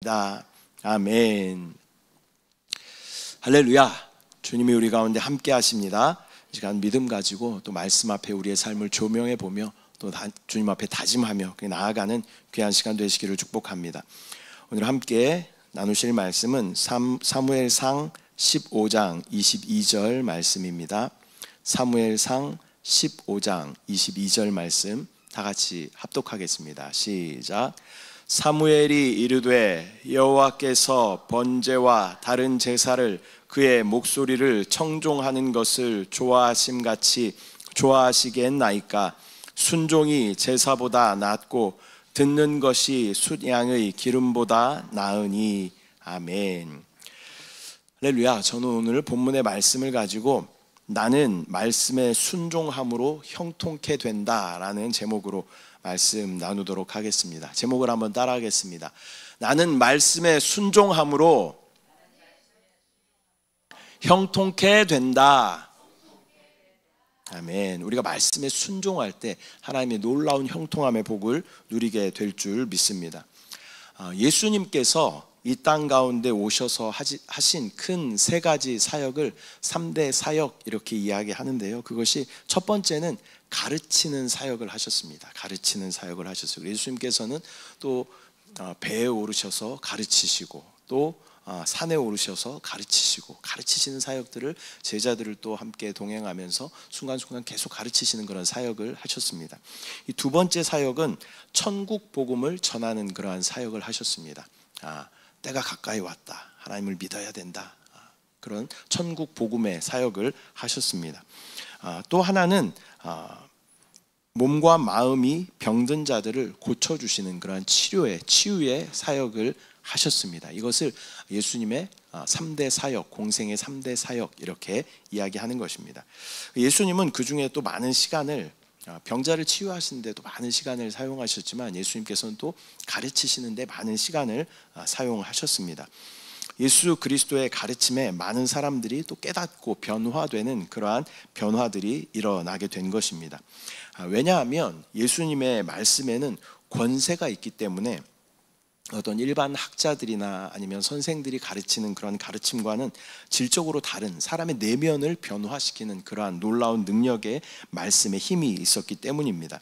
기도합니다. 아멘. 할렐루야. 주님이 우리 가운데 함께 하십니다. 이 시간 믿음 가지고 또 말씀 앞에 우리의 삶을 조명해 보며 또 주님 앞에 다짐하며 나아가는 귀한 시간 되시기를 축복합니다. 오늘 함께 나누실 말씀은 사무엘상 15장 22절 말씀입니다. 사무엘상 15장 22절 말씀 다 같이 합독하겠습니다. 시작. 사무엘이 이르되 여호와께서 번제와 다른 제사를 그의 목소리를 청종하는 것을 좋아하심같이 좋아하시겠나이까. 순종이 제사보다 낫고 듣는 것이 숫양의 기름보다 나으니. 아멘. 할렐루야. 저는 오늘 본문의 말씀을 가지고 나는 말씀에 순종함으로 형통케 된다라는 제목으로 말씀 나누도록 하겠습니다. 제목을 한번 따라하겠습니다. 나는 말씀에 순종함으로 형통케 된다. 아멘. 우리가 말씀에 순종할 때 하나님의 놀라운 형통함의 복을 누리게 될 줄 믿습니다. 예수님께서 이 땅 가운데 오셔서 하신 큰 세 가지 사역을 3대 사역 이렇게 이야기하는데요. 그것이 첫 번째는 가르치는 사역을 하셨습니다. 가르치는 사역을 하셨어요. 예수님께서는 또 배에 오르셔서 가르치시고 또 산에 오르셔서 가르치시는 사역들을 제자들을 또 함께 동행하면서 순간순간 계속 가르치시는 그런 사역을 하셨습니다. 이 두 번째 사역은 천국 복음을 전하는 그러한 사역을 하셨습니다. 때가 가까이 왔다. 하나님을 믿어야 된다. 그런 천국 복음의 사역을 하셨습니다. 또 하나는 몸과 마음이 병든 자들을 고쳐주시는 그러한 치유의 사역을 하셨습니다. 이것을 예수님의 3대 사역, 공생의 3대 사역 이렇게 이야기하는 것입니다. 예수님은 그 중에 또 많은 시간을 병자를 치유하시는데도 많은 시간을 사용하셨지만 예수님께서는 또 가르치시는데 많은 시간을 사용하셨습니다. 예수 그리스도의 가르침에 많은 사람들이 또 깨닫고 변화되는 그러한 변화들이 일어나게 된 것입니다. 왜냐하면 예수님의 말씀에는 권세가 있기 때문에 어떤 일반 학자들이나 아니면 선생들이 가르치는 그런 가르침과는 질적으로 다른 사람의 내면을 변화시키는 그러한 놀라운 능력의 말씀의 힘이 있었기 때문입니다.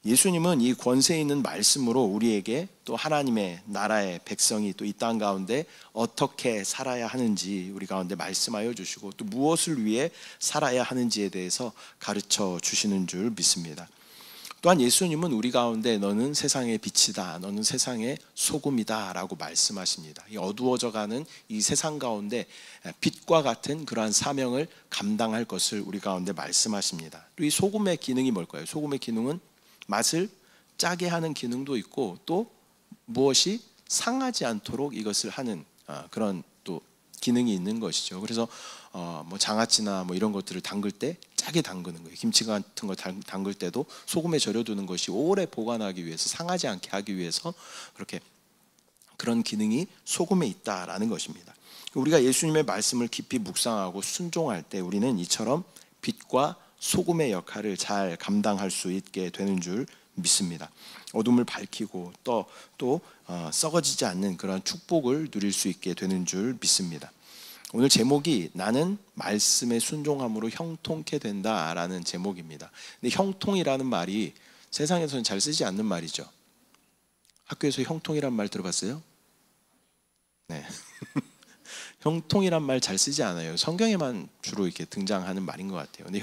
예수님은 이 권세 있는 말씀으로 우리에게 또 하나님의 나라의 백성이 또 이 땅 가운데 어떻게 살아야 하는지 우리 가운데 말씀하여 주시고 또 무엇을 위해 살아야 하는지에 대해서 가르쳐 주시는 줄 믿습니다. 또한 예수님은 우리 가운데 너는 세상의 빛이다, 너는 세상의 소금이다 라고 말씀하십니다. 이 어두워져가는 이 세상 가운데 빛과 같은 그러한 사명을 감당할 것을 우리 가운데 말씀하십니다. 또 이 소금의 기능이 뭘까요? 소금의 기능은 맛을 짜게 하는 기능도 있고 또 무엇이 상하지 않도록 이것을 하는 그런 또 기능이 있는 것이죠. 그래서 뭐 장아찌나 뭐 이런 것들을 담글 때 짜게 담그는 거예요. 김치 같은 거 담글 때도 소금에 절여두는 것이 오래 보관하기 위해서 상하지 않게 하기 위해서 그렇게 그런 기능이 소금에 있다라는 것입니다. 우리가 예수님의 말씀을 깊이 묵상하고 순종할 때 우리는 이처럼 빛과 소금의 역할을 잘 감당할 수 있게 되는 줄 믿습니다. 어둠을 밝히고 또 썩어지지 않는 그런 축복을 누릴 수 있게 되는 줄 믿습니다. 오늘 제목이 나는 말씀에 순종함으로 형통케 된다라는 제목입니다. 근데 형통이라는 말이 세상에서는 잘 쓰지 않는 말이죠. 학교에서 형통이란 말 들어봤어요? 네. 형통이란 말 잘 쓰지 않아요. 성경에만 주로 이렇게 등장하는 말인 것 같아요. 근데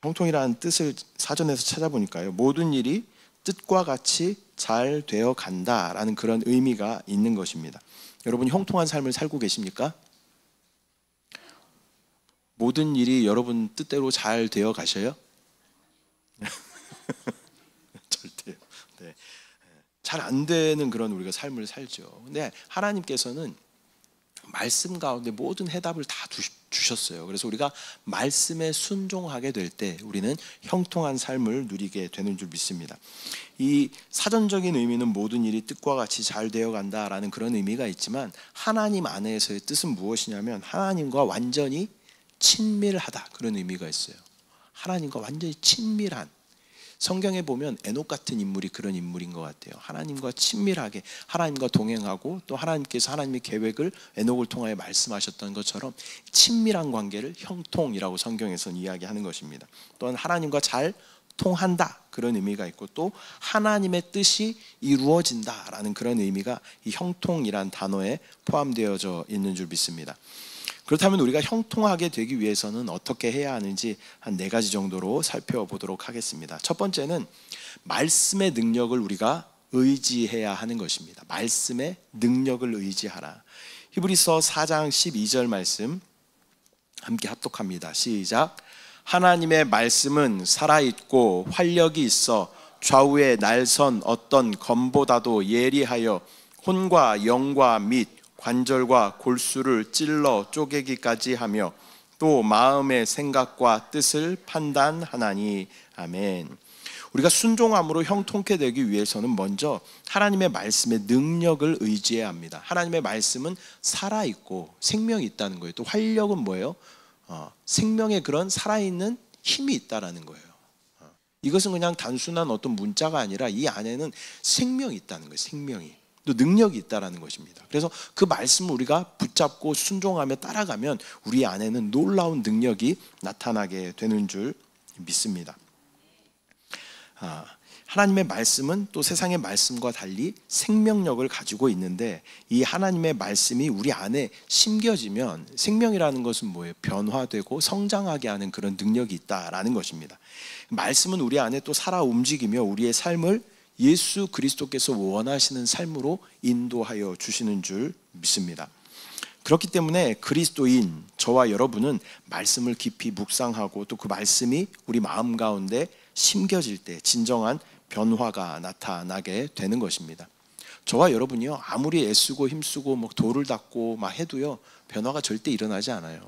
형통이라는 뜻을 사전에서 찾아보니까요, 모든 일이 뜻과 같이 잘 되어 간다라는 그런 의미가 있는 것입니다. 여러분 형통한 삶을 살고 계십니까? 모든 일이 여러분 뜻대로 잘 되어 가셔요? 절대요. 네. 잘 안 되는 그런 우리가 삶을 살죠. 근데 하나님께서는 말씀 가운데 모든 해답을 다 주셨어요. 그래서 우리가 말씀에 순종하게 될 때 우리는 형통한 삶을 누리게 되는 줄 믿습니다. 이 사전적인 의미는 모든 일이 뜻과 같이 잘 되어 간다라는 그런 의미가 있지만 하나님 안에서의 뜻은 무엇이냐면 하나님과 완전히 친밀하다 그런 의미가 있어요. 하나님과 완전히 친밀한 성경에 보면 에녹 같은 인물이 그런 인물인 것 같아요. 하나님과 친밀하게 하나님과 동행하고 또 하나님께서 하나님의 계획을 에녹을 통하여 말씀하셨던 것처럼 친밀한 관계를 형통이라고 성경에서는 이야기하는 것입니다. 또한 하나님과 잘 통한다 그런 의미가 있고 또 하나님의 뜻이 이루어진다라는 그런 의미가 이 형통이란 단어에 포함되어져 있는 줄 믿습니다. 그렇다면 우리가 형통하게 되기 위해서는 어떻게 해야 하는지 한 4가지 정도로 살펴보도록 하겠습니다. 첫 번째는 말씀의 능력을 우리가 의지해야 하는 것입니다. 말씀의 능력을 의지하라. 히브리서 4장 12절 말씀 함께 합독합니다. 시작. 하나님의 말씀은 살아있고 활력이 있어 좌우에 날선 어떤 검보다도 예리하여 혼과 영과 및 관절과 골수를 찔러 쪼개기까지 하며 또 마음의 생각과 뜻을 판단하나니. 아멘. 우리가 순종함으로 형통케 되기 위해서는 먼저 하나님의 말씀의 능력을 의지해야 합니다. 하나님의 말씀은 살아있고 생명이 있다는 거예요. 또 활력은 뭐예요? 생명의 그런 살아있는 힘이 있다라는 거예요. 이것은 그냥 단순한 어떤 문자가 아니라 이 안에는 생명이 있다는 거예요. 생명이. 또 능력이 있다라는 것입니다. 그래서 그 말씀을 우리가 붙잡고 순종하며 따라가면 우리 안에는 놀라운 능력이 나타나게 되는 줄 믿습니다. 하나님의 말씀은 또 세상의 말씀과 달리 생명력을 가지고 있는데 이 하나님의 말씀이 우리 안에 심겨지면 생명이라는 것은 뭐예요? 변화되고 성장하게 하는 그런 능력이 있다라는 것입니다. 말씀은 우리 안에 또 살아 움직이며 우리의 삶을 예수 그리스도께서 원하시는 삶으로 인도하여 주시는 줄 믿습니다. 그렇기 때문에 그리스도인 저와 여러분은 말씀을 깊이 묵상하고 또 그 말씀이 우리 마음 가운데 심겨질 때 진정한 변화가 나타나게 되는 것입니다. 저와 여러분이요 아무리 애쓰고 힘쓰고 뭐 돌을 닦고 막 해도요 변화가 절대 일어나지 않아요.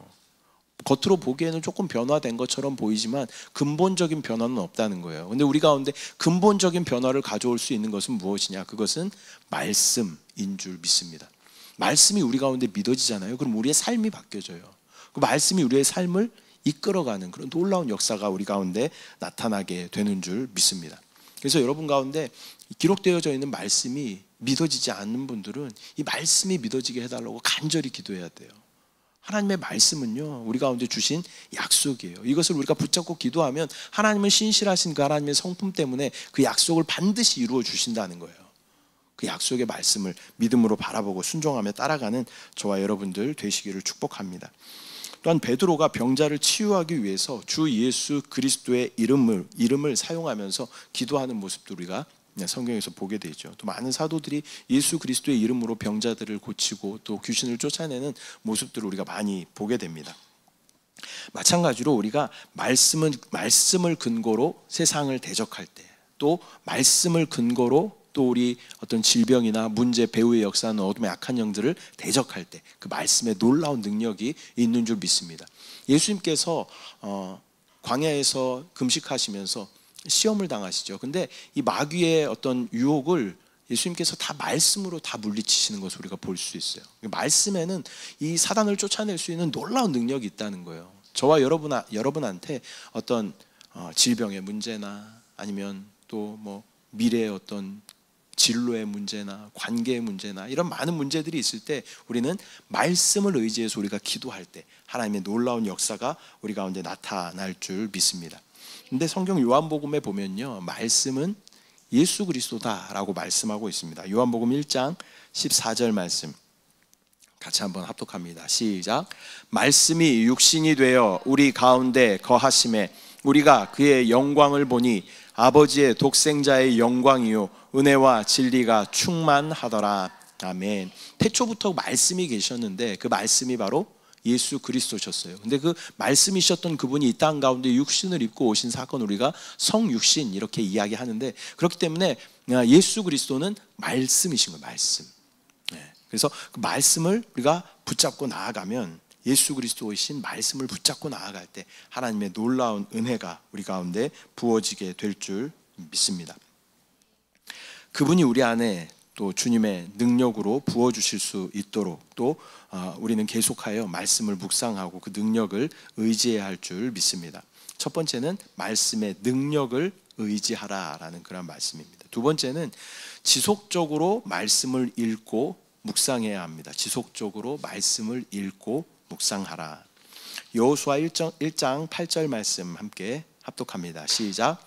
겉으로 보기에는 조금 변화된 것처럼 보이지만 근본적인 변화는 없다는 거예요. 근데 우리 가운데 근본적인 변화를 가져올 수 있는 것은 무엇이냐? 그것은 말씀인 줄 믿습니다. 말씀이 우리 가운데 믿어지잖아요. 그럼 우리의 삶이 바뀌어져요. 그 말씀이 우리의 삶을 이끌어가는 그런 놀라운 역사가 우리 가운데 나타나게 되는 줄 믿습니다. 그래서 여러분 가운데 기록되어져 있는 말씀이 믿어지지 않는 분들은 이 말씀이 믿어지게 해달라고 간절히 기도해야 돼요. 하나님의 말씀은요 우리 가운데 주신 약속이에요. 이것을 우리가 붙잡고 기도하면 하나님은 신실하신 그 하나님의 성품 때문에 그 약속을 반드시 이루어 주신다는 거예요. 그 약속의 말씀을 믿음으로 바라보고 순종하며 따라가는 저와 여러분들 되시기를 축복합니다. 또한 베드로가 병자를 치유하기 위해서 주 예수 그리스도의 이름을 사용하면서 기도하는 모습도 우리가 성경에서 보게 되죠. 또 많은 사도들이 예수 그리스도의 이름으로 병자들을 고치고 또 귀신을 쫓아내는 모습들을 우리가 많이 보게 됩니다. 마찬가지로 우리가 말씀을 근거로 세상을 대적할 때, 또 말씀을 근거로 또 우리 어떤 질병이나 문제, 배후의 역사는 어둠의 악한 영들을 대적할 때 그 말씀에 놀라운 능력이 있는 줄 믿습니다. 예수님께서 광야에서 금식하시면서 시험을 당하시죠. 근데 이 마귀의 어떤 유혹을 예수님께서 다 말씀으로 다 물리치시는 것을 우리가 볼 수 있어요. 말씀에는 이 사단을 쫓아낼 수 있는 놀라운 능력이 있다는 거예요. 저와 여러분한테 어떤 질병의 문제나 아니면 또 뭐 미래의 어떤 진로의 문제나 관계의 문제나 이런 많은 문제들이 있을 때 우리는 말씀을 의지해서 우리가 기도할 때 하나님의 놀라운 역사가 우리 가운데 나타날 줄 믿습니다. 근데 성경 요한복음에 보면요 말씀은 예수 그리스도다라고 말씀하고 있습니다. 요한복음 1장 14절 말씀 같이 한번 합독합니다. 시작. 말씀이 육신이 되어 우리 가운데 거하심에 우리가 그의 영광을 보니 아버지의 독생자의 영광이요 은혜와 진리가 충만하더라. 아멘. 태초부터 말씀이 계셨는데 그 말씀이 바로 예수 그리스도셨어요. 근데 그 말씀이셨던 그분이 이 땅 가운데 육신을 입고 오신 사건을 우리가 성육신 이렇게 이야기하는데 그렇기 때문에 예수 그리스도는 말씀이신 거예요. 말씀. 그래서 그 말씀을 우리가 붙잡고 나아가면 예수 그리스도이신 말씀을 붙잡고 나아갈 때 하나님의 놀라운 은혜가 우리 가운데 부어지게 될 줄 믿습니다. 그분이 우리 안에 또 주님의 능력으로 부어주실 수 있도록 또 우리는 계속하여 말씀을 묵상하고 그 능력을 의지해야 할 줄 믿습니다. 첫 번째는 말씀의 능력을 의지하라라는 그런 말씀입니다. 두 번째는 지속적으로 말씀을 읽고 묵상해야 합니다. 지속적으로 말씀을 읽고 묵상하라. 여호수아 1장 8절 말씀 함께 합독합니다. 시작.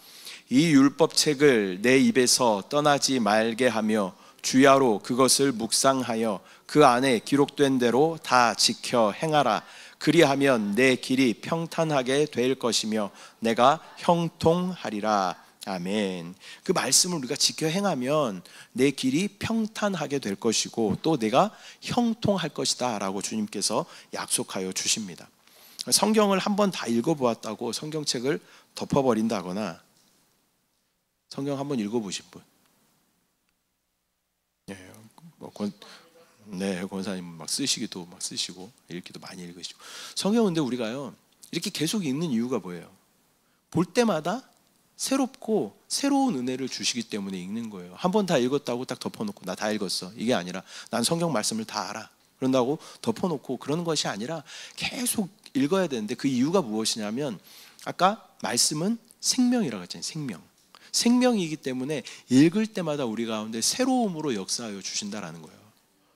이 율법책을 내 입에서 떠나지 말게 하며 주야로 그것을 묵상하여 그 안에 기록된 대로 다 지켜 행하라. 그리하면 내 길이 평탄하게 될 것이며 내가 형통하리라. 아멘. 그 말씀을 우리가 지켜 행하면 내 길이 평탄하게 될 것이고 또 내가 형통할 것이다 라고 주님께서 약속하여 주십니다. 성경을 한번 다 읽어보았다고 성경책을 덮어버린다거나, 성경 한번 읽어보신 분? 권사님 막 쓰시기도 막 쓰시고 읽기도 많이 읽으시고. 성경 근데 우리가요 이렇게 계속 읽는 이유가 뭐예요? 볼 때마다 새롭고 새로운 은혜를 주시기 때문에 읽는 거예요. 한번 다 읽었다고 딱 덮어놓고 나 다 읽었어 이게 아니라, 난 성경 말씀을 다 알아 그런다고 덮어놓고 그러는 것이 아니라 계속 읽어야 되는데, 그 이유가 무엇이냐면 아까 말씀은 생명이라고 했잖아요. 생명이기 때문에 읽을 때마다 우리 가운데 새로움으로 역사하여 주신다라는 거예요.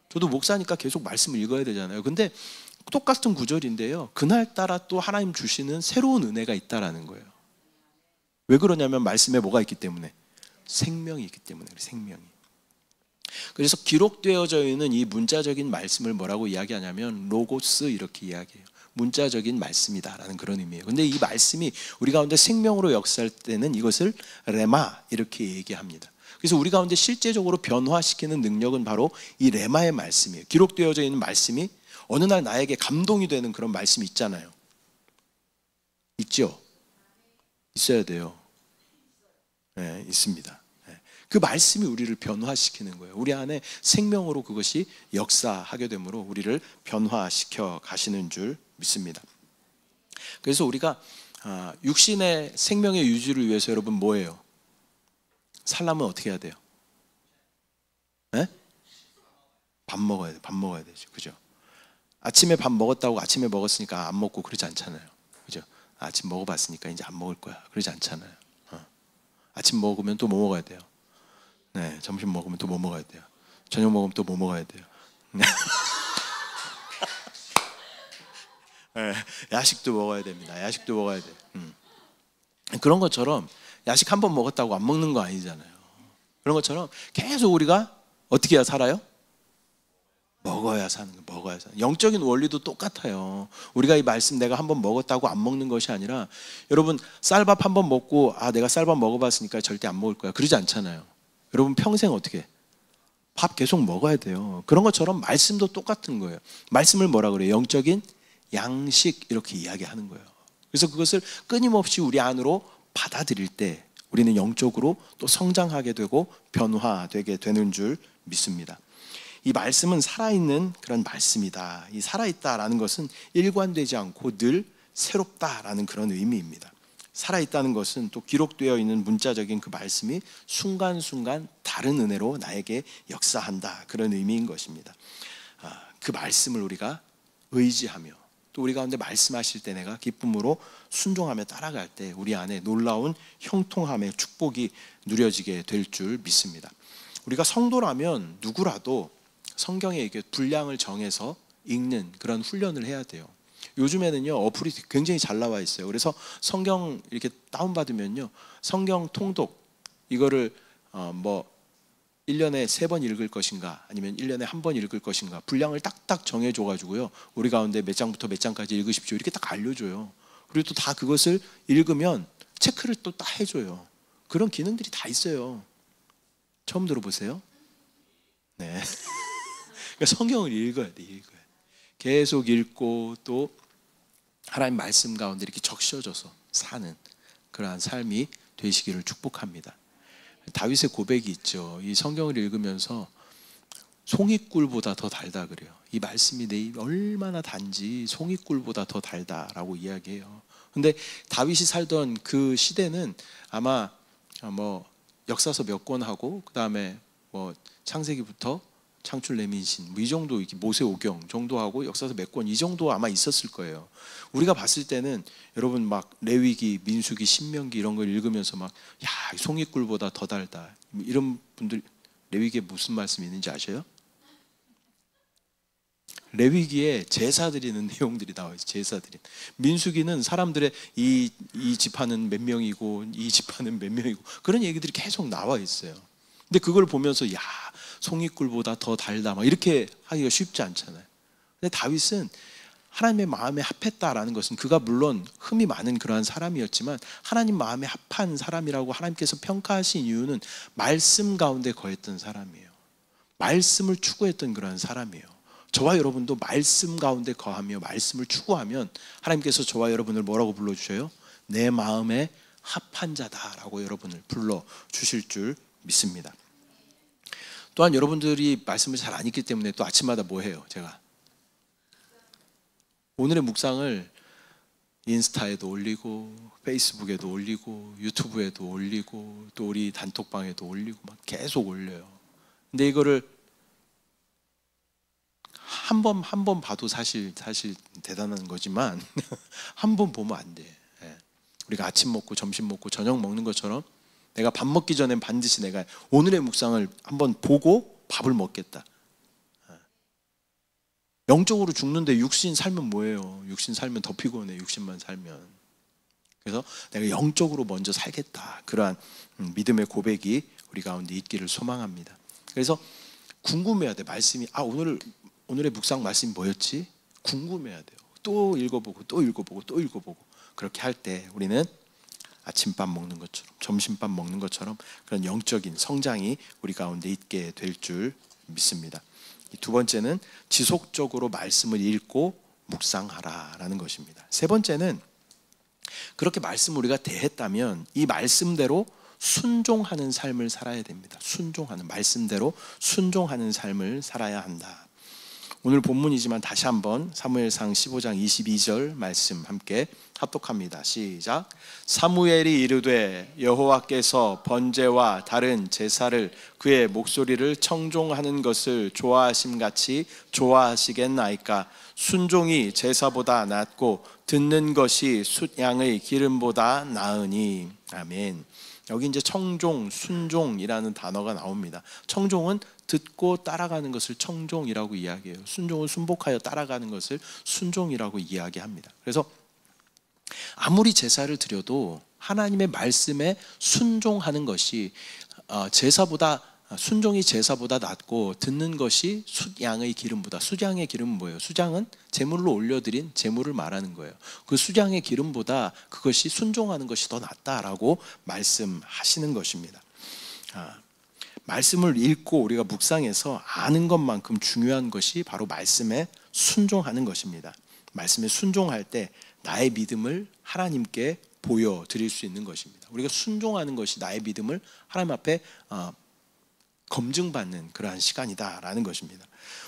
저도 목사니까 계속 말씀을 읽어야 되잖아요. 근데 똑같은 구절인데요, 그날따라 또 하나님 주시는 새로운 은혜가 있다라는 거예요. 왜 그러냐면 말씀에 뭐가 있기 때문에? 생명이 있기 때문에. 생명이. 그래서 기록되어져 있는 이 문자적인 말씀을 뭐라고 이야기하냐면 로고스 이렇게 이야기해요. 문자적인 말씀이다라는 그런 의미예요. 근데 이 말씀이 우리 가운데 생명으로 역사할 때는 이것을 레마 이렇게 얘기합니다. 그래서 우리 가운데 실제적으로 변화시키는 능력은 바로 이 레마의 말씀이에요. 기록되어져 있는 말씀이 어느 날 나에게 감동이 되는 그런 말씀이 있잖아요. 있죠? 있어야 돼요. 네, 있습니다. 네. 그 말씀이 우리를 변화시키는 거예요. 우리 안에 생명으로 그것이 역사하게 되므로 우리를 변화시켜 가시는 줄 믿습니다. 그래서 우리가 육신의 생명의 유지를 위해서 여러분 뭐예요? 살려면 어떻게 해야 돼요? 네? 밥 먹어야 돼. 밥 먹어야 되죠. 그죠? 아침에 밥 먹었다고 아침에 먹었으니까 안 먹고 그러지 않잖아요. 그죠? 아침 먹어봤으니까 이제 안 먹을 거야. 그러지 않잖아요. 아침 먹으면 또 뭐 먹어야 돼요? 네, 점심 먹으면 또 뭐 먹어야 돼요? 저녁 먹으면 또 뭐 먹어야 돼요? 네, 야식도 먹어야 됩니다. 야식도 먹어야 돼요. 그런 것처럼 야식 한 번 먹었다고 안 먹는 거 아니잖아요. 그런 것처럼 계속 우리가 어떻게 해야 살아요? 먹어야 사는 거, 먹어야 사는. 영적인 원리도 똑같아요. 우리가 이 말씀 내가 한번 먹었다고 안 먹는 것이 아니라, 여러분 쌀밥 한번 먹고 내가 쌀밥 먹어봤으니까 절대 안 먹을 거야 그러지 않잖아요. 여러분 평생 어떻게 밥 계속 먹어야 돼요. 그런 것처럼 말씀도 똑같은 거예요. 말씀을 뭐라 그래요? 영적인 양식 이렇게 이야기하는 거예요. 그래서 그것을 끊임없이 우리 안으로 받아들일 때 우리는 영적으로 또 성장하게 되고 변화되게 되는 줄 믿습니다. 이 말씀은 살아있는 그런 말씀이다. 이 살아있다라는 것은 일관되지 않고 늘 새롭다라는 그런 의미입니다. 살아있다는 것은 또 기록되어 있는 문자적인 그 말씀이 순간순간 다른 은혜로 나에게 역사한다, 그런 의미인 것입니다. 그 말씀을 우리가 의지하며 또 우리 가운데 말씀하실 때 내가 기쁨으로 순종하며 따라갈 때 우리 안에 놀라운 형통함의 축복이 누려지게 될 줄 믿습니다. 우리가 성도라면 누구라도 성경에 이렇게 분량을 정해서 읽는 그런 훈련을 해야 돼요. 요즘에는요 어플이 굉장히 잘 나와 있어요. 그래서 성경 이렇게 다운받으면요 성경 통독 이거를 1년에 3번 읽을 것인가 아니면 1년에 1번 읽을 것인가 분량을 딱딱 정해줘가지고요 우리 가운데 몇 장부터 몇 장까지 읽으십시오 이렇게 딱 알려줘요. 그리고 또 다 그것을 읽으면 체크를 또 딱 해줘요. 그런 기능들이 다 있어요. 처음 들어보세요? 네. 그러니까 성경을 읽어야 돼. 계속 읽고 또 하나님 말씀 가운데 이렇게 적셔져서 사는 그러한 삶이 되시기를 축복합니다. 다윗의 고백이 있죠. 이 성경을 읽으면서 송이꿀보다 더 달다 그래요. 이 말씀이 내 입에 얼마나 단지 송이꿀보다 더 달다라고 이야기해요. 근데 다윗이 살던 그 시대는 아마 역사서 몇 권 하고 그 다음에 창세기부터 창출 내민신 뭐 이 정도, 모세오경 정도 하고 역사서 몇 권 이 정도 아마 있었을 거예요. 우리가 봤을 때는 여러분 막 레위기, 민수기, 신명기 이런 걸 읽으면서 막 야, 송이꿀보다 더 달다 이런 분들, 레위기에 무슨 말씀이 있는지 아셔요? 레위기에 제사 드리는 내용들이 나와요. 제사 드린. 민수기는 사람들의 이 지파는 몇 명이고 이 지파는 몇 명이고 그런 얘기들이 계속 나와 있어요. 근데 그걸 보면서 야, 송이꿀보다 더 달다 막 이렇게 하기가 쉽지 않잖아요. 근데 다윗은 하나님의 마음에 합했다라는 것은 그가 물론 흠이 많은 그러한 사람이었지만 하나님 마음에 합한 사람이라고 하나님께서 평가하신 이유는 말씀 가운데 거했던 사람이에요. 말씀을 추구했던 그러한 사람이에요. 저와 여러분도 말씀 가운데 거하며 말씀을 추구하면 하나님께서 저와 여러분을 뭐라고 불러주셔요? 내 마음에 합한 자다라고 여러분을 불러주실 줄 믿습니다. 또한 여러분들이 말씀을 잘 안 읽기 때문에 또 아침마다 뭐 해요? 제가 오늘의 묵상을 인스타에도 올리고 페이스북에도 올리고 유튜브에도 올리고 또 우리 단톡방에도 올리고 막 계속 올려요. 근데 이거를 한 번 봐도 사실 대단한 거지만 한 번 보면 안 돼. 우리가 아침 먹고 점심 먹고 저녁 먹는 것처럼 내가 밥 먹기 전엔 반드시 내가 오늘의 묵상을 한번 보고 밥을 먹겠다. 영적으로 죽는데 육신 살면 뭐예요? 육신 살면 더 피곤해. 육신만 살면. 그래서 내가 영적으로 먼저 살겠다. 그러한 믿음의 고백이 우리 가운데 있기를 소망합니다. 그래서 궁금해야 돼. 말씀이 오늘의 묵상 말씀이 뭐였지? 궁금해야 돼요. 또 읽어보고 또 읽어보고 또 읽어보고 그렇게 할 때 우리는 아침밥 먹는 것처럼 점심밥 먹는 것처럼 그런 영적인 성장이 우리 가운데 있게 될 줄 믿습니다. 두 번째는 지속적으로 말씀을 읽고 묵상하라라는 것입니다. 세 번째는 그렇게 말씀을 우리가 대했다면 이 말씀대로 순종하는 삶을 살아야 됩니다. 순종하는 말씀대로 순종하는 삶을 살아야 한다. 오늘 본문이지만 다시 한번 사무엘상 15장 22절 말씀 함께 합독합니다. 시작. 사무엘이 이르되 여호와께서 번제와 다른 제사를 그의 목소리를 청종하는 것을 좋아하심같이 좋아하시겠나이까. 순종이 제사보다 낫고 듣는 것이 숫양의 기름보다 나으니. 아멘. 여기 이제 청종, 순종이라는 단어가 나옵니다. 청종은 듣고 따라가는 것을 청종이라고 이야기해요. 순종은 순복하여 따라가는 것을 순종이라고 이야기합니다. 그래서 아무리 제사를 드려도 하나님의 말씀에 순종하는 것이 순종이 제사보다 낫고 듣는 것이 숫양의 기름보다. 숫양의 기름은 뭐예요? 숫양은 제물로 올려드린 제물을 말하는 거예요. 그 숫양의 기름보다 그것이 순종하는 것이 더 낫다라고 말씀하시는 것입니다. 말씀을 읽고 우리가 묵상해서 아는 것만큼 중요한 것이 바로 말씀에 순종하는 것입니다. 말씀에 순종할 때 나의 믿음을 하나님께 보여드릴 수 있는 것입니다. 우리가 순종하는 것이 나의 믿음을 하나님 앞에 검증받는 그러한 시간이다라는 것입니다.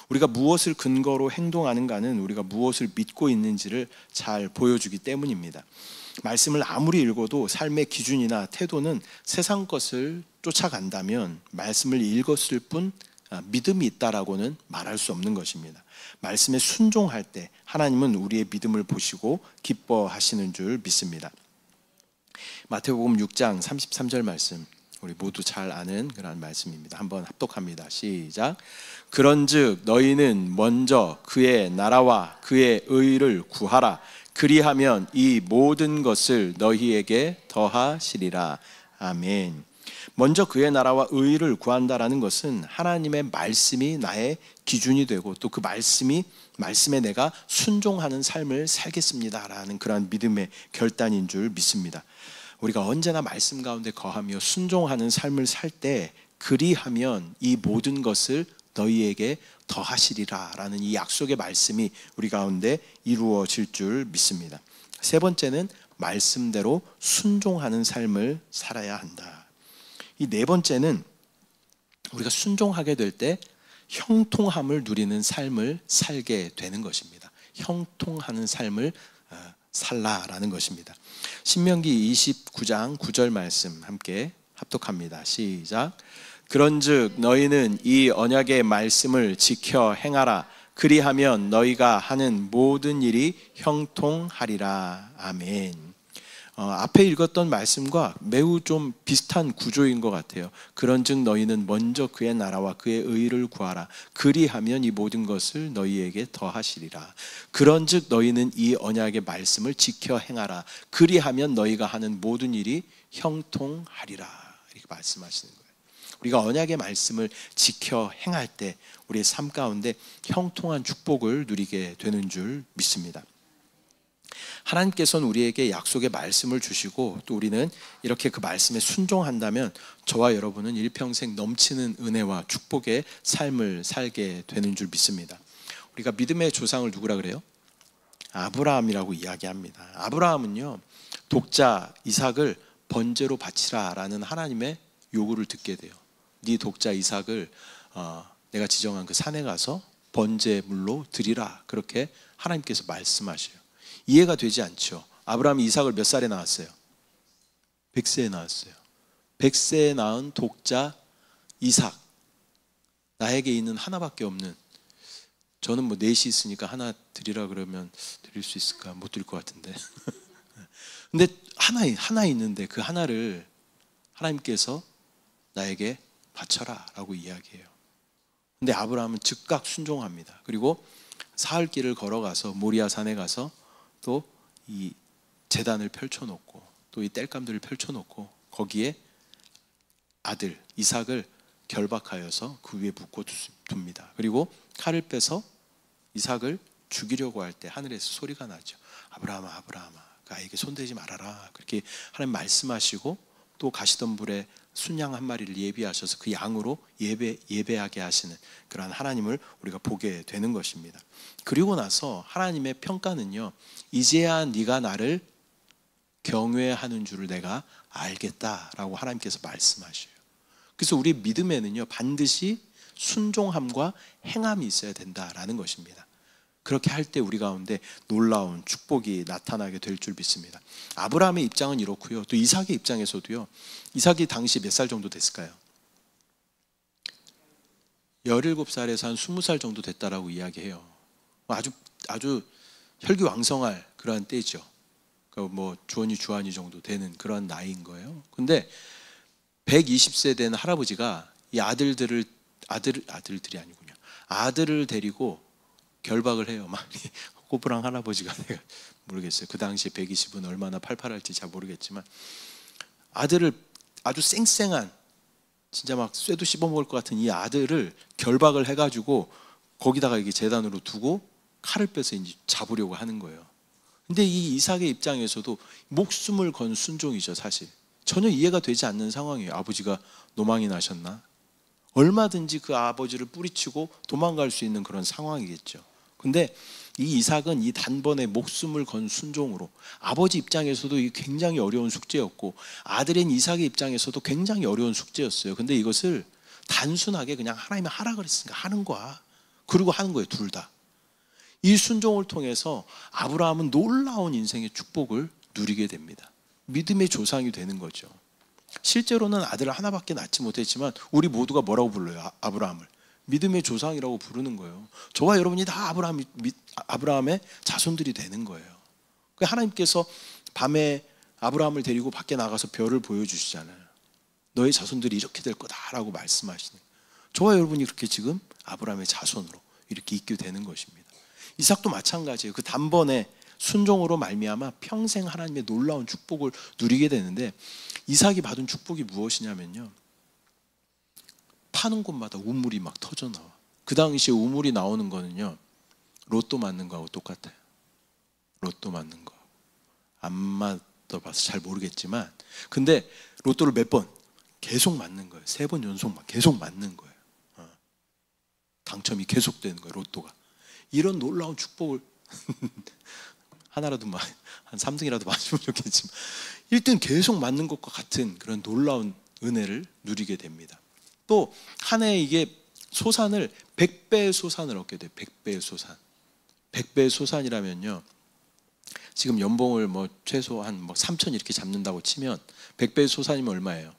우리가 무엇을 근거로 행동하는가는 우리가 무엇을 믿고 있는지를 잘 보여주기 때문입니다. 말씀을 아무리 읽어도 삶의 기준이나 태도는 세상 것을 쫓아간다면 말씀을 읽었을 뿐 믿음이 있다라고는 말할 수 없는 것입니다. 말씀에 순종할 때 하나님은 우리의 믿음을 보시고 기뻐하시는 줄 믿습니다. 마태복음 6장 33절 말씀, 우리 모두 잘 아는 그런 말씀입니다. 한번 합독합니다. 시작. 그런즉 너희는 먼저 그의 나라와 그의 의를 구하라. 그리하면 이 모든 것을 너희에게 더하시리라. 아멘. 먼저 그의 나라와 의를 구한다라는 것은 하나님의 말씀이 나의 기준이 되고 또 그 말씀에 내가 순종하는 삶을 살겠습니다라는 그러한 믿음의 결단인 줄 믿습니다. 우리가 언제나 말씀 가운데 거하며 순종하는 삶을 살 때 그리하면 이 모든 것을 너희에게 더하시리라 라는 이 약속의 말씀이 우리 가운데 이루어질 줄 믿습니다. 세 번째는 말씀대로 순종하는 삶을 살아야 한다. 이 네 번째는 우리가 순종하게 될 때 형통함을 누리는 삶을 살게 되는 것입니다. 형통하는 삶을 살라라는 것입니다. 신명기 29장 9절 말씀 함께 합독합니다. 시작. 그런즉 너희는 이 언약의 말씀을 지켜 행하라. 그리하면 너희가 하는 모든 일이 형통하리라. 아멘. 앞에 읽었던 말씀과 매우 좀 비슷한 구조인 것 같아요. 그런즉 너희는 먼저 그의 나라와 그의 의를 구하라. 그리하면 이 모든 것을 너희에게 더하시리라. 그런즉 너희는 이 언약의 말씀을 지켜 행하라. 그리하면 너희가 하는 모든 일이 형통하리라. 이렇게 말씀하시는 거예요. 우리가 언약의 말씀을 지켜 행할 때 우리의 삶 가운데 형통한 축복을 누리게 되는 줄 믿습니다. 하나님께서는 우리에게 약속의 말씀을 주시고 또 우리는 이렇게 그 말씀에 순종한다면 저와 여러분은 일평생 넘치는 은혜와 축복의 삶을 살게 되는 줄 믿습니다. 우리가 믿음의 조상을 누구라 그래요? 아브라함이라고 이야기합니다. 아브라함은요, 독자 이삭을 번제로 바치라 라는 하나님의 요구를 듣게 돼요. 네 독자 이삭을 내가 지정한 그 산에 가서 번제물로 드리라, 그렇게 하나님께서 말씀하셔요. 이해가 되지 않죠. 아브라함이 이삭을 몇 살에 낳았어요? 100세에 낳았어요. 100세에 낳은 독자 이삭, 나에게 있는 하나밖에 없는, 저는 뭐 넷이 있으니까 하나 드리라 그러면 드릴 수 있을까? 못 드릴 것 같은데. 근데 하나 있는데 그 하나를 하나님께서 나에게 바쳐라 라고 이야기해요. 근데 아브라함은 즉각 순종합니다. 그리고 사흘 길을 걸어가서 모리아 산에 가서 또 이 제단을 펼쳐놓고 또 이 땔감들을 펼쳐놓고 거기에 아들 이삭을 결박하여서 그 위에 묶고 둡니다. 그리고 칼을 빼서 이삭을 죽이려고 할 때 하늘에서 소리가 나죠. 아브라함아, 아브라함아, 아이에게 손대지 말아라. 그렇게 하나님 말씀하시고 또 가시던 불에 순양 한 마리를 예비하셔서 그 양으로 예배하게 하시는 그러한 하나님을 우리가 보게 되는 것입니다. 그리고 나서 하나님의 평가는요, 이제야 네가 나를 경외하는 줄을 내가 알겠다라고 하나님께서 말씀하셔요. 그래서 우리 믿음에는요, 반드시 순종함과 행함이 있어야 된다라는 것입니다. 그렇게 할 때 우리 가운데 놀라운 축복이 나타나게 될 줄 믿습니다. 아브라함의 입장은 이렇고요. 또 이삭의 입장에서도요. 이삭이 당시 몇 살 정도 됐을까요? 17살에서 한 20살 정도 됐다라고 이야기해요. 아주 혈기왕성할 그러한 때죠. 그러니까 뭐 주한이 정도 되는 그런 나이인 거예요. 근데 120세 된 할아버지가 이 아들들이 아니군요. 아들을 데리고 결박을 해요. 막 꼬부랑 할아버지가, 내가 모르겠어요. 그 당시에 120은 얼마나 팔팔할지 잘 모르겠지만 아들을 아주 쌩쌩한, 진짜 막 쇠도 씹어먹을 것 같은 이 아들을 결박을 해가지고 거기다가 이게 제단으로 두고 칼을 빼서 이제 잡으려고 하는 거예요. 근데 이 이삭의 입장에서도 목숨을 건 순종이죠. 사실 전혀 이해가 되지 않는 상황이에요. 아버지가 노망이 나셨나? 얼마든지 그 아버지를 뿌리치고 도망갈 수 있는 그런 상황이겠죠. 근데 이 이삭은 이 단번에 목숨을 건 순종으로, 아버지 입장에서도 굉장히 어려운 숙제였고 아들인 이삭의 입장에서도 굉장히 어려운 숙제였어요. 근데 이것을 단순하게 그냥 하나님이 하라 그랬으니까 하는 거야. 그리고 하는 거예요. 둘 다. 이 순종을 통해서 아브라함은 놀라운 인생의 축복을 누리게 됩니다. 믿음의 조상이 되는 거죠. 실제로는 아들을 하나밖에 낳지 못했지만 우리 모두가 뭐라고 불러요? 아브라함을 믿음의 조상이라고 부르는 거예요. 저와 여러분이 다 아브라함의 자손들이 되는 거예요. 하나님께서 밤에 아브라함을 데리고 밖에 나가서 별을 보여주시잖아요. 너의 자손들이 이렇게 될 거다라고 말씀하시는 거예요. 저와 여러분이 그렇게 지금 아브라함의 자손으로 이렇게 있게 되는 것입니다. 이삭도 마찬가지예요. 그 단번에 순종으로 말미암아 평생 하나님의 놀라운 축복을 누리게 되는데, 이삭이 받은 축복이 무엇이냐면요, 파는 곳마다 우물이 막 터져 나와. 그 당시에 우물이 나오는 거는요, 로또 맞는 거하고 똑같아요. 로또 맞는 거. 안 맞아봐서 잘 모르겠지만, 근데 로또를 몇 번 계속 맞는 거예요. 3번 연속 계속 맞는 거예요. 당첨이 계속되는 거예요. 로또가. 이런 놀라운 축복을 하나라도 한 3등이라도 맞으면 좋겠지만 1등 계속 맞는 것과 같은 그런 놀라운 은혜를 누리게 됩니다. 또 한 해에 이게 소산을 100배의 소산을 얻게 돼요. 100배의 소산. 100배의 소산이라면요, 지금 연봉을 뭐 최소 한 3천 이렇게 잡는다고 치면 100배의 소산이면 얼마예요?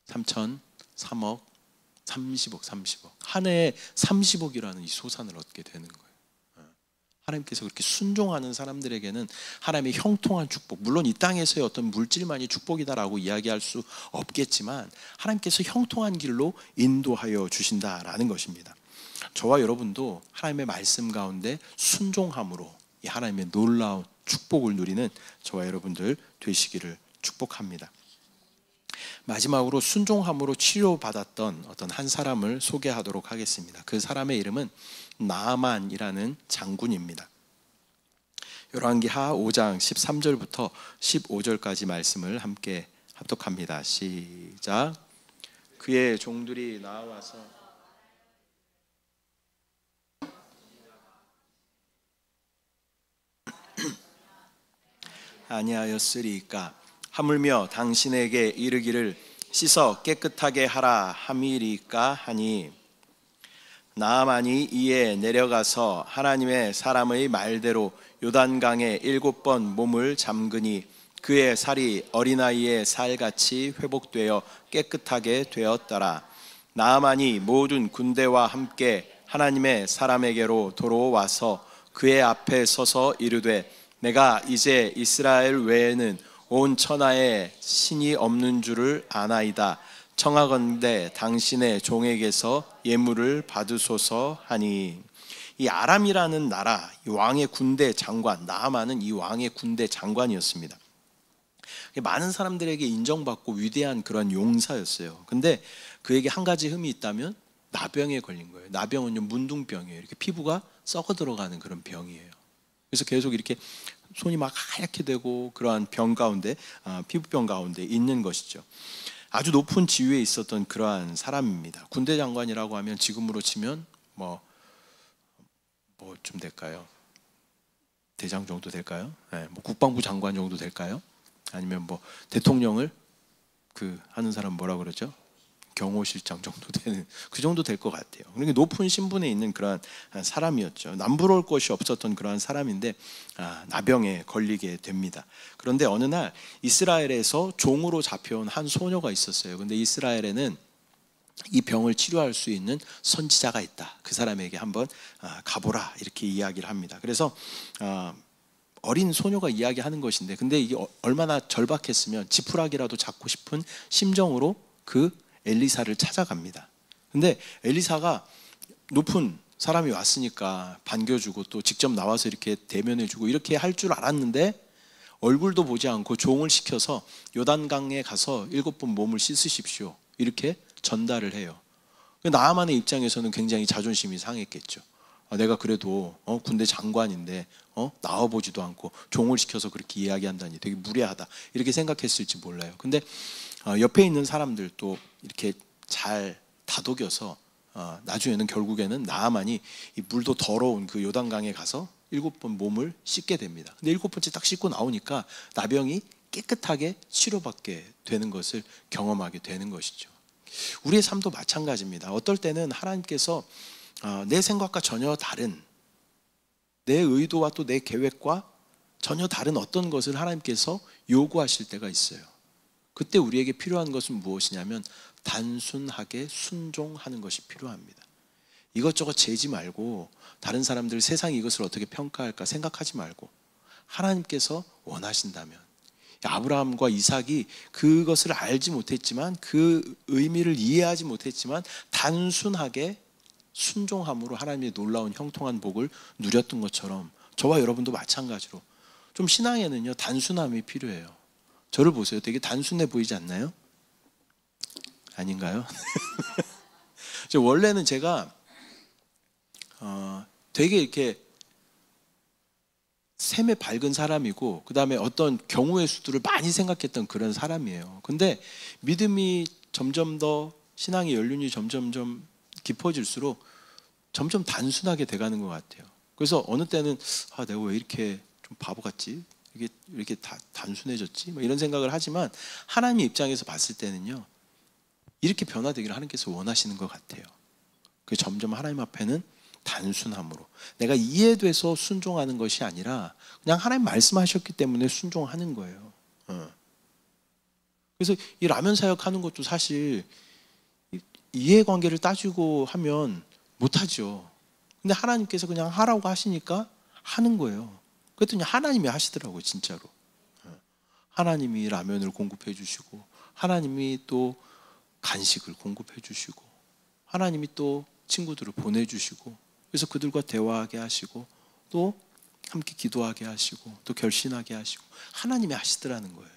3천 3억, 30억. 한 해에 30억이라는 이 소산을 얻게 되는 거예요. 하나님께서 그렇게 순종하는 사람들에게는 하나님의 형통한 축복, 물론 이 땅에서의 어떤 물질만이 축복이다라고 이야기할 수 없겠지만 하나님께서 형통한 길로 인도하여 주신다라는 것입니다. 저와 여러분도 하나님의 말씀 가운데 순종함으로 이 하나님의 놀라운 축복을 누리는 저와 여러분들 되시기를 축복합니다. 마지막으로 순종함으로 치료받았던 어떤 한 사람을 소개하도록 하겠습니다. 그 사람의 이름은 나아만이라는 장군입니다. 열왕기하 5장 13절부터 15절까지 말씀을 함께 합독합니다. 시작. 그의 종들이 나와서 아니하였으리까 하물며 당신에게 이르기를 씻어 깨끗하게 하라 함이리까 하니 나아만이 이에 내려가서 하나님의 사람의 말대로 요단강에 7번 몸을 잠그니 그의 살이 어린아이의 살같이 회복되어 깨끗하게 되었더라. 나아만이 모든 군대와 함께 하나님의 사람에게로 돌아와서 그의 앞에 서서 이르되 내가 이제 이스라엘 외에는 온 천하에 신이 없는 줄을 아나이다. 청하건대 당신의 종에게서 예물을 받으소서 하니 이 아람이라는 나라 이 왕의 군대 장관 나아만은 이 왕의 군대 장관이었습니다. 많은 사람들에게 인정받고 위대한 그런 용사였어요. 근데 그에게 한 가지 흠이 있다면 나병에 걸린 거예요. 나병은요 문둥병이에요. 이렇게 피부가 썩어 들어가는 그런 병이에요. 그래서 계속 이렇게 손이 막 하얗게 되고 그러한 병 가운데 피부병 가운데 있는 것이죠. 아주 높은 지위에 있었던 그러한 사람입니다. 군대 장관이라고 하면 지금으로 치면 뭐좀 될까요? 대장 정도 될까요? 네, 뭐 국방부 장관 정도 될까요? 아니면 뭐 대통령을 하는 사람 뭐라 그러죠? 경호실장 정도 되는 그 정도 될 것 같아요. 그러니까 높은 신분에 있는 그러한 사람이었죠. 남부러울 것이 없었던 그러한 사람인데 나병에 걸리게 됩니다. 그런데 어느 날 이스라엘에서 종으로 잡혀온 한 소녀가 있었어요. 근데 이스라엘에는 이 병을 치료할 수 있는 선지자가 있다. 그 사람에게 한번 가보라 이렇게 이야기를 합니다. 그래서 어린 소녀가 이야기하는 것인데 근데 이게 얼마나 절박했으면 지푸라기라도 잡고 싶은 심정으로 그 엘리사를 찾아갑니다. 근데 엘리사가 높은 사람이 왔으니까 반겨주고 또 직접 나와서 이렇게 대면해주고 이렇게 할 줄 알았는데 얼굴도 보지 않고 종을 시켜서 요단강에 가서 7번 몸을 씻으십시오 이렇게 전달을 해요. 나아만의 입장에서는 굉장히 자존심이 상했겠죠. 내가 그래도 군대 장관인데 나와보지도 않고 종을 시켜서 그렇게 이야기한다니 되게 무례하다 이렇게 생각했을지 몰라요. 근데 옆에 있는 사람들도 이렇게 잘 다독여서 나중에는 결국에는 나아만이 이 물도 더러운 그 요단강에 가서 7번 몸을 씻게 됩니다. 근데 7번째 딱 씻고 나오니까 나병이 깨끗하게 치료받게 되는 것을 경험하게 되는 것이죠. 우리의 삶도 마찬가지입니다. 어떨 때는 하나님께서 내 생각과 전혀 다른 내 의도와 또 내 계획과 전혀 다른 어떤 것을 하나님께서 요구하실 때가 있어요. 그때 우리에게 필요한 것은 무엇이냐면 단순하게 순종하는 것이 필요합니다. 이것저것 재지 말고 다른 사람들 세상이 이것을 어떻게 평가할까 생각하지 말고 하나님께서 원하신다면 아브라함과 이삭이 그것을 알지 못했지만 그 의미를 이해하지 못했지만 단순하게 순종함으로 하나님의 놀라운 형통한 복을 누렸던 것처럼 저와 여러분도 마찬가지로 좀 신앙에는요 단순함이 필요해요. 저를 보세요. 되게 단순해 보이지 않나요? 아닌가요? 원래는 제가 되게 이렇게 샘에 밝은 사람이고 그 다음에 어떤 경우의 수들을 많이 생각했던 그런 사람이에요. 근데 믿음이 점점 더 신앙의 연륜이 점점 깊어질수록 점점 단순하게 돼가는 것 같아요. 그래서 어느 때는 내가 왜 이렇게 좀 바보 같지? 이렇게 다 단순해졌지? 이런 생각을 하지만 하나님 입장에서 봤을 때는요 이렇게 변화되기를 하나님께서 원하시는 것 같아요. 그래서 점점 하나님 앞에는 단순함으로 내가 이해돼서 순종하는 것이 아니라 그냥 하나님 말씀하셨기 때문에 순종하는 거예요. 그래서 이 라면 사역하는 것도 사실 이해관계를 따지고 하면 못하죠. 근데 하나님께서 그냥 하라고 하시니까 하는 거예요. 그랬더니 하나님이 하시더라고요, 진짜로. 하나님이 라면을 공급해 주시고, 하나님이 또 간식을 공급해 주시고, 하나님이 또 친구들을 보내주시고, 그래서 그들과 대화하게 하시고, 또 함께 기도하게 하시고, 또 결신하게 하시고, 하나님이 하시더라는 거예요.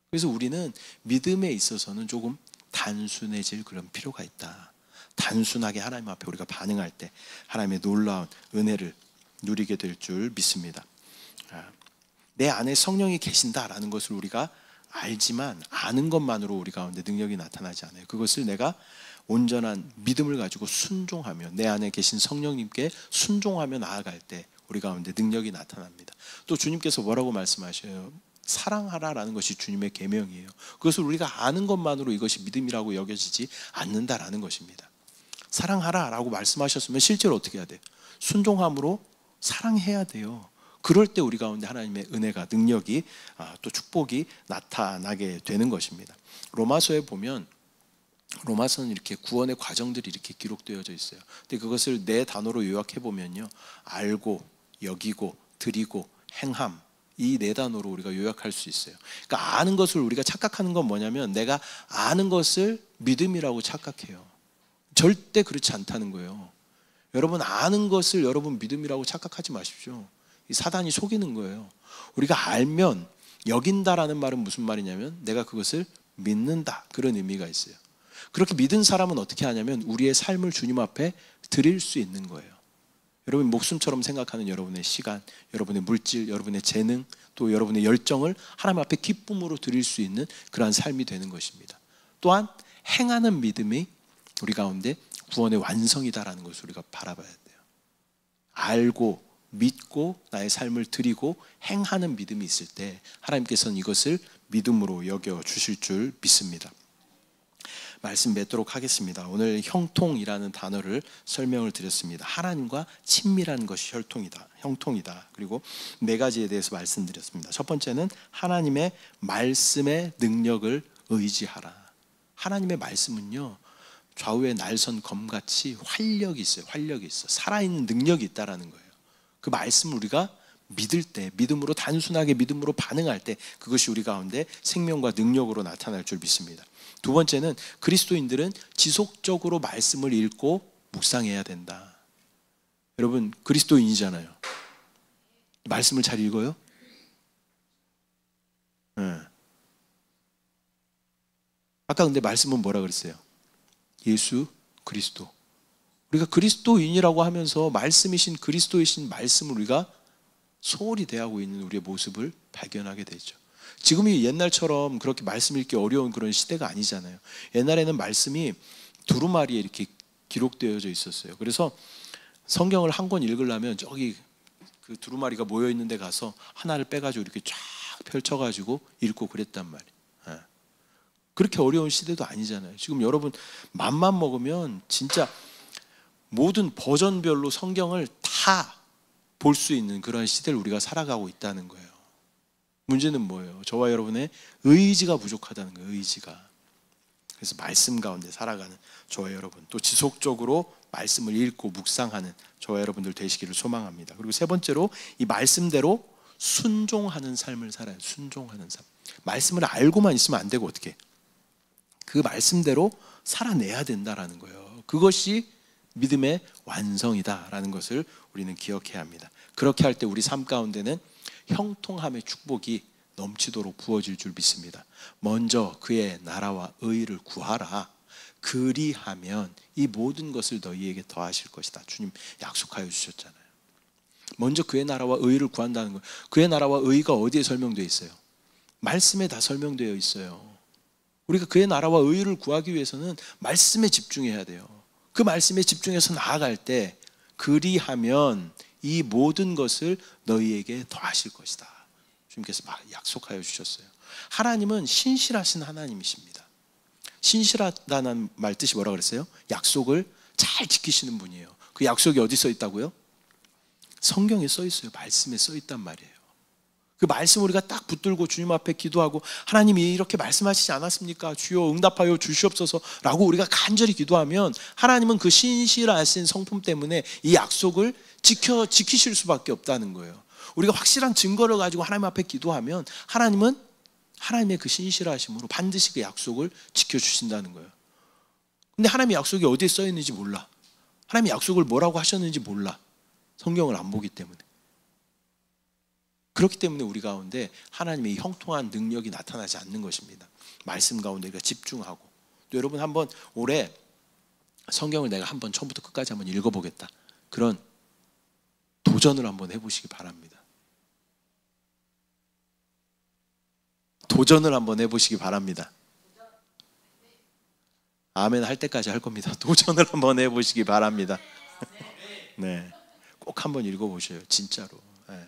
그래서 우리는 믿음에 있어서는 조금 단순해질 그런 필요가 있다. 단순하게 하나님 앞에 우리가 반응할 때 하나님의 놀라운 은혜를 누리게 될 줄 믿습니다. 내 안에 성령이 계신다라는 것을 우리가 알지만 아는 것만으로 우리 가운데 능력이 나타나지 않아요. 그것을 내가 온전한 믿음을 가지고 순종하며 내 안에 계신 성령님께 순종하며 나아갈 때 우리 가운데 능력이 나타납니다. 또 주님께서 뭐라고 말씀하셔요? 사랑하라라는 것이 주님의 계명이에요. 그것을 우리가 아는 것만으로 이것이 믿음이라고 여겨지지 않는다라는 것입니다. 사랑하라라고 말씀하셨으면 실제로 어떻게 해야 돼요? 순종함으로 사랑해야 돼요. 그럴 때 우리 가운데 하나님의 은혜가, 능력이, 또 축복이 나타나게 되는 것입니다. 로마서에 보면, 로마서는 이렇게 구원의 과정들이 이렇게 기록되어져 있어요. 근데 그것을 네 단어로 요약해 보면요, 알고, 여기고, 드리고, 행함, 이 네 단어로 우리가 요약할 수 있어요. 그러니까 아는 것을 우리가 착각하는 건 뭐냐면, 내가 아는 것을 믿음이라고 착각해요. 절대 그렇지 않다는 거예요. 여러분, 아는 것을 여러분 믿음이라고 착각하지 마십시오. 이 사단이 속이는 거예요. 우리가 알면, 여긴다라는 말은 무슨 말이냐면 내가 그것을 믿는다, 그런 의미가 있어요. 그렇게 믿은 사람은 어떻게 하냐면 우리의 삶을 주님 앞에 드릴 수 있는 거예요. 여러분, 목숨처럼 생각하는 여러분의 시간, 여러분의 물질, 여러분의 재능, 또 여러분의 열정을 하나님 앞에 기쁨으로 드릴 수 있는 그러한 삶이 되는 것입니다. 또한 행하는 믿음이 우리 가운데 구원의 완성이다라는 것을 우리가 바라봐야 돼요. 알고 믿고 나의 삶을 드리고 행하는 믿음이 있을 때 하나님께서는 이것을 믿음으로 여겨 주실 줄 믿습니다. 말씀 맺도록 하겠습니다. 오늘 형통이라는 단어를 설명을 드렸습니다. 하나님과 친밀한 것이 형통이다. 그리고 네 가지에 대해서 말씀드렸습니다. 첫 번째는 하나님의 말씀의 능력을 의지하라. 하나님의 말씀은요, 좌우의 날선 검같이 활력이 있어요. 활력이 있어. 살아있는 능력이 있다라는 거예요. 그 말씀을 우리가 믿을 때, 믿음으로, 단순하게 믿음으로 반응할 때 그것이 우리 가운데 생명과 능력으로 나타날 줄 믿습니다. 두 번째는 그리스도인들은 지속적으로 말씀을 읽고 묵상해야 된다. 여러분, 그리스도인이잖아요. 말씀을 잘 읽어요? 네. 아까 근데 말씀은 뭐라 그랬어요? 예수 그리스도. 우리가 그리스도인이라고 하면서 말씀이신 그리스도이신 말씀을 우리가 소홀히 대하고 있는 우리의 모습을 발견하게 되죠. 지금이 옛날처럼 그렇게 말씀 읽기 어려운 그런 시대가 아니잖아요. 옛날에는 말씀이 두루마리에 이렇게 기록되어져 있었어요. 그래서 성경을 한 권 읽으려면 저기 그 두루마리가 모여 있는 데 가서 하나를 빼가지고 이렇게 쫙 펼쳐가지고 읽고 그랬단 말이에요. 그렇게 어려운 시대도 아니잖아요. 지금 여러분 맘만 먹으면 진짜 모든 버전별로 성경을 다 볼 수 있는 그런 시대를 우리가 살아가고 있다는 거예요. 문제는 뭐예요? 저와 여러분의 의지가 부족하다는 거예요. 의지가. 그래서 말씀 가운데 살아가는 저와 여러분, 또 지속적으로 말씀을 읽고 묵상하는 저와 여러분들 되시기를 소망합니다. 그리고 세 번째로 이 말씀대로 순종하는 삶을 살아요. 순종하는 삶. 말씀을 알고만 있으면 안 되고 어떻게? 그 말씀대로 살아내야 된다라는 거예요. 그것이 믿음의 완성이다라는 것을 우리는 기억해야 합니다. 그렇게 할 때 우리 삶 가운데는 형통함의 축복이 넘치도록 부어질 줄 믿습니다. 먼저 그의 나라와 의를 구하라. 그리하면 이 모든 것을 너희에게 더하실 것이다. 주님 약속하여 주셨잖아요. 먼저 그의 나라와 의를 구한다는 거예요. 그의 나라와 의가 어디에 설명되어 있어요? 말씀에 다 설명되어 있어요. 우리가 그의 나라와 의를 구하기 위해서는 말씀에 집중해야 돼요. 그 말씀에 집중해서 나아갈 때 그리하면 이 모든 것을 너희에게 더하실 것이다. 주님께서 막 약속하여 주셨어요. 하나님은 신실하신 하나님이십니다. 신실하다는 말 뜻이 뭐라 그랬어요? 약속을 잘 지키시는 분이에요. 그 약속이 어디 써 있다고요? 성경에 써 있어요. 말씀에 써 있단 말이에요. 그 말씀 우리가 딱 붙들고 주님 앞에 기도하고 하나님이 이렇게 말씀하시지 않았습니까? 주여 응답하여 주시옵소서 라고 우리가 간절히 기도하면 하나님은 그 신실하신 성품 때문에 이 약속을 지키실 수밖에 없다는 거예요. 우리가 확실한 증거를 가지고 하나님 앞에 기도하면 하나님은 하나님의 그 신실하심으로 반드시 그 약속을 지켜주신다는 거예요. 근데 하나님의 약속이 어디에 써 있는지 몰라. 하나님의 약속을 뭐라고 하셨는지 몰라. 성경을 안 보기 때문에. 그렇기 때문에 우리 가운데 하나님의 형통한 능력이 나타나지 않는 것입니다. 말씀 가운데 우리가 집중하고, 또 여러분 한번 올해 성경을 내가 한번 처음부터 끝까지 한번 읽어보겠다, 그런 도전을 한번 해보시기 바랍니다. 도전을 한번 해보시기 바랍니다. 아멘 할 때까지 할 겁니다. 도전을 한번 해보시기 바랍니다. 네, 꼭 한번 읽어보셔요. 진짜로. 네.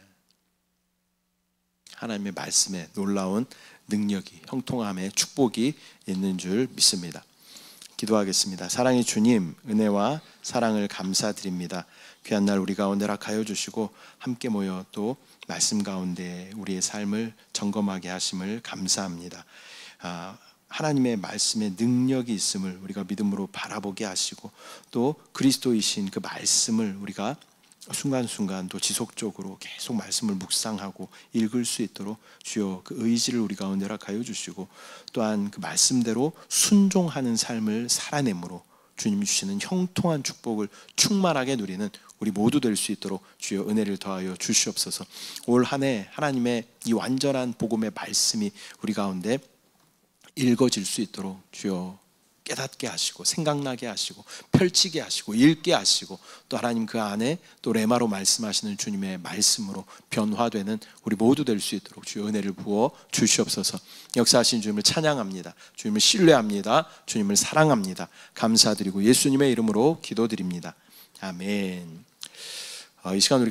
하나님의 말씀에 놀라운 능력이, 형통함의 축복이 있는 줄 믿습니다. 기도하겠습니다. 사랑의 주님, 은혜와 사랑을 감사드립니다. 귀한 날 우리 가운데 허락하여 주시고 함께 모여 또 말씀 가운데 우리의 삶을 점검하게 하심을 감사합니다. 하나님의 말씀에 능력이 있음을 우리가 믿음으로 바라보게 하시고, 또 그리스도이신 그 말씀을 우리가 순간순간 또 지속적으로 계속 말씀을 묵상하고 읽을 수 있도록 주여 그 의지를 우리 가운데 허락하여 주시고, 또한 그 말씀대로 순종하는 삶을 살아내므로 주님 주시는 형통한 축복을 충만하게 누리는 우리 모두 될 수 있도록 주여 은혜를 더하여 주시옵소서. 올 한 해 하나님의 이 완전한 복음의 말씀이 우리 가운데 읽어질 수 있도록 주여 깨닫게 하시고, 생각나게 하시고, 펼치게 하시고, 읽게 하시고, 또 하나님 그 안에 또 레마로 말씀하시는 주님의 말씀으로 변화되는 우리 모두 될 수 있도록 주여 은혜를 부어 주시옵소서. 역사하신 주님을 찬양합니다. 주님을 신뢰합니다. 주님을 사랑합니다. 감사드리고 예수님의 이름으로 기도드립니다. 아멘. 이 시간 우리